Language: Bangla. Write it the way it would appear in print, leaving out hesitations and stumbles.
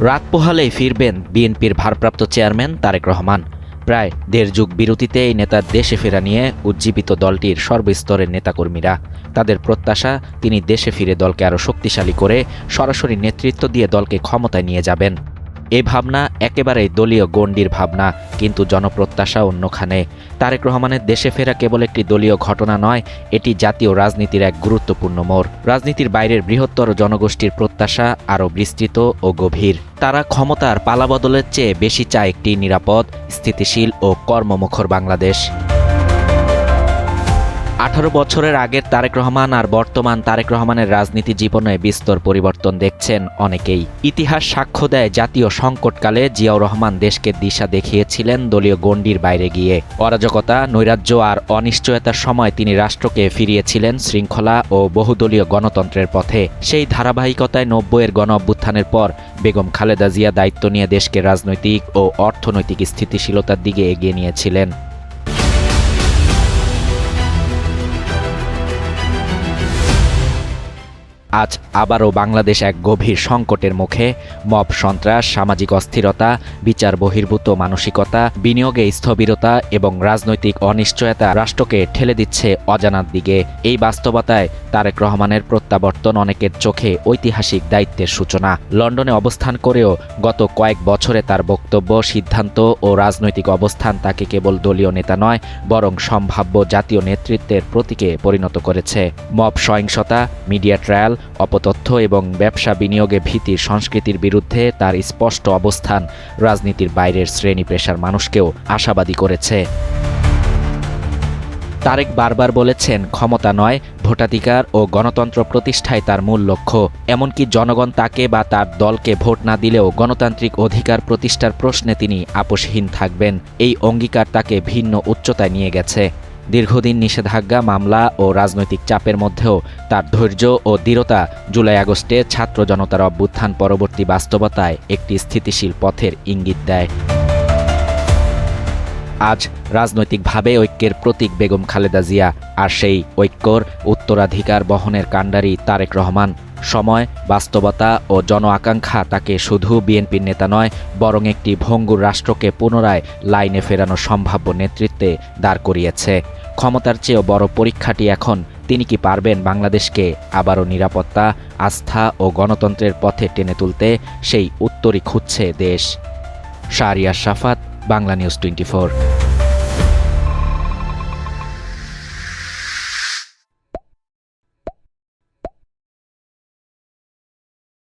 রাত পোহালেই ফিরবেন বিএনপির ভারপ্রাপ্ত চেয়ারম্যান তারেক রহমান। প্রায় দেড় যুগ বিরতিতে এই নেতার দেশে ফেরা নিয়ে উজ্জীবিত দলটির সর্বস্তরের নেতাকর্মীরা। তাদের প্রত্যাশা তিনি দেশে ফিরে দলকে আরও শক্তিশালী করে সরাসরি নেতৃত্ব দিয়ে দলকে ক্ষমতায় নিয়ে যাবেন। এ ভাবনা একেবারেই দলীয় গণ্ডির ভাবনা, কিন্তু জনপ্রত্যাশা অন্যখানে। তারেক রহমানের দেশে ফেরা কেবল একটি দলীয় ঘটনা নয়, এটি জাতীয় রাজনীতির এক গুরুত্বপূর্ণ মোড়। রাজনীতির বাইরের বৃহত্তর জনগোষ্ঠীর প্রত্যাশা আরও বিস্তৃত ও গভীর। তারা ক্ষমতার পালাবদলের চেয়ে বেশি চায় একটি নিরাপদ, স্থিতিশীল ও কর্মমুখর বাংলাদেশ। 18 বছরের আগের তারেক রহমান আর বর্তমান তারেক রহমানের রাজনীতি জীবনে বিস্তর পরিবর্তন দেখছেন অনেকেই। ইতিহাস সাক্ষ্য দেয়, জাতীয় সংকটকালে জিয়াউর রহমান দেশকে দিশা দেখিয়েছিলেন দলীয় গণ্ডির বাইরে গিয়ে। অরাজকতা, নৈরাজ্য আর অনিশ্চয়তার সময় তিনি রাষ্ট্রকে ফিরিয়েছিলেন শৃঙ্খলা ও বহুদলীয় গণতন্ত্রের পথে। সেই ধারাবাহিকতায় 90-এর গণ অভ্যুত্থানের পর বেগম খালেদা জিয়া দায়িত্ব নিয়ে দেশকে রাজনৈতিক ও অর্থনৈতিক স্থিতিশীলতার দিকে এগিয়ে নিয়েছিলেন। আজ আবারও বাংলাদেশ এক গভীর সংকটের মুখে। মব সন্ত্রাস, সামাজিক অস্থিরতা, বিচার বহির্ভূত মানসিকতা, বিনিয়োগে স্থবিরতা এবং রাজনৈতিক অনিশ্চয়তা রাষ্ট্রকে ঠেলে দিচ্ছে অজানার দিকে। এই বাস্তবতায় তারেক রহমানের প্রত্যাবর্তন অনেকের চোখে ঐতিহাসিক দায়িত্বের সূচনা। লন্ডনে অবস্থান করেও গত কয়েক বছরে তার বক্তব্য, সিদ্ধান্ত ও রাজনৈতিক অবস্থান তাকে কেবল দলীয় নেতা নয়, বরং সম্ভাব্য জাতীয় নেতৃত্বের প্রতীকে পরিণত করেছে। মব সহিংসতা, মিডিয়া ট্রায়াল, অপতথ্য এবং ব্যবসা বিনিয়োগে ভীতির সংস্কৃতির বিরুদ্ধে তার স্পষ্ট অবস্থান রাজনীতির বাইরের শ্রেণী পেশার মানুষকেও আশাবাদী করেছে। তারেক বারবার বলেছেন, ক্ষমতা নয়, ভোটাধিকার ও গণতন্ত্র প্রতিষ্ঠায় তার মূল লক্ষ্য। এমনকি জনগণ তাকে বা তার দলকে ভোট না দিলেও গণতান্ত্রিক অধিকার প্রতিষ্ঠার প্রশ্নে তিনি আপোষহীন থাকবেন। এই অঙ্গীকার তাকে ভিন্ন উচ্চতায় নিয়ে গেছে। দীর্ঘদিন নিষেধাজ্ঞা, মামলা ও রাজনৈতিক চাপের মধ্যেও তার ধৈর্য ও দৃঢ়তা জুলাই আগস্টে ছাত্র জনতার অভ্যুত্থান পরবর্তী বাস্তবতায় একটি স্থিতিশীল পথের ইঙ্গিত দেয়। আজ রাজনৈতিকভাবে ঐক্যের প্রতীক বেগম খালেদা জিয়া, আর সেই ঐক্যর উত্তরাধিকার বহনের কাণ্ডারি তারেক রহমান। সময়, বাস্তবতা ও জন আকাঙ্ক্ষা তাকে শুধু বিএনপির নেতা নয়, বরং একটি ভঙ্গুর রাষ্ট্রকে পুনরায় লাইনে ফেরানোর সম্ভাব্য নেতৃত্বে দাঁড় করিয়েছে। ক্ষমতার চেয়েও বড় পরীক্ষাটি এখন, তিনি কি পারবেন বাংলাদেশকে আবারও নিরাপত্তা, আস্থা ও গণতন্ত্রের পথে টেনে তুলতে? সেই উত্তরই খুঁজছে দেশ। শাহরিয়ার শাফাত, বাংলা নিউজ 24।